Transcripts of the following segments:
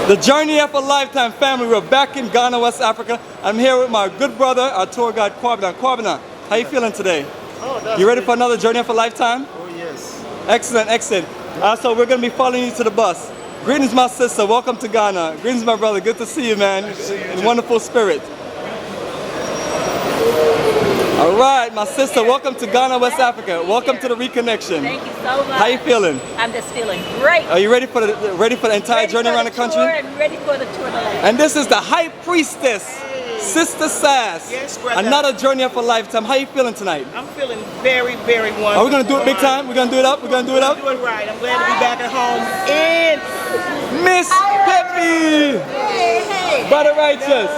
The journey of a lifetime, family. We're back in Ghana, West Africa. I'm here with my good brother, our tour guide, Kwabena. Kwabena, how you feeling today? Oh, that's You ready good. for another journey of a lifetime? Oh, yes. Excellent, excellent. So we're going to be following you to the bus. Greetings, my sister. Welcome to Ghana. Greetings, my brother. Good to see you, man. In wonderful spirit. All right, my sister. Welcome to Ghana, West Africa. Welcome to the reconnection. Thank you so much. How you feeling? I'm just feeling great. Are you ready for the entire journey around the country? And ready for the tour de land. And this is the High Priestess, Sister Sass. Yes, brother. Another journey of a lifetime. How you feeling tonight? I'm feeling very, very wonderful. Are we gonna do it big time? We're gonna do it up? We're gonna do it up? Do it right. I'm glad to be back at home. And Miss Peppy! Hey, hey. Brother Righteous.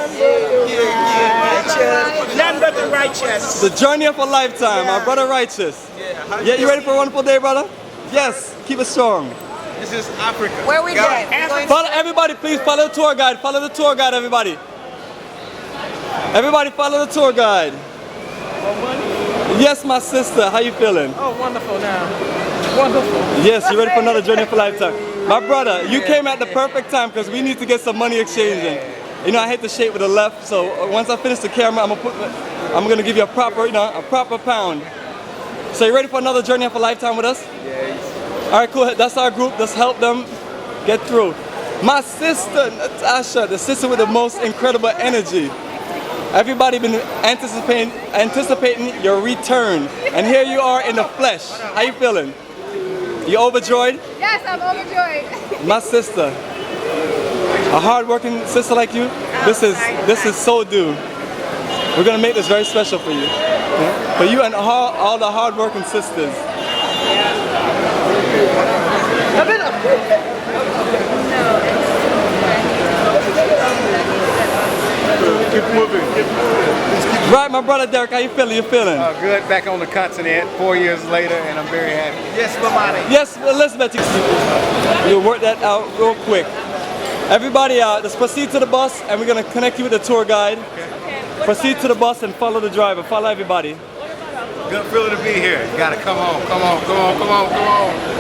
righteous. Nothing but the righteous. The journey of a lifetime, our brother Righteous. Yeah, you ready for a wonderful day, brother? Yes, keep it strong. This is Africa. Where we going? Follow everybody, please follow the tour guide. Follow the tour guide, everybody. Everybody follow the tour guide. Yes, my sister, how you feeling? Oh, wonderful now. Wonderful. Yes, you ready for another journey of a lifetime? My brother, you came at the perfect time because we need to get some money exchanging. You know, I hit the shape with the left, so once I finish the camera, I'm gonna give you a proper, a proper pound. So you ready for another journey of a lifetime with us? Yes. All right, cool. That's our group. Let's help them get through. My sister, Natasha, the sister with the most incredible energy. Everybody been anticipating your return, and here you are in the flesh. How you feeling? You overjoyed? Yes, I'm overjoyed. My sister, a hard-working sister like you, this is so due. We're gonna make this very special for you, for you and all the hard-working sisters. Keep moving. Right, my brother Derek, how you feeling? You feeling? Good, back on the continent 4 years later, and I'm very happy. Yes, Mamani. Yes, Elizabeth, you'll work that out real quick. Everybody, let's proceed to the bus, and we're gonna connect you with the tour guide. Proceed to the bus and follow the driver. Follow everybody. Good feeling to be here. You gotta come on, come on, come on, come on, come on.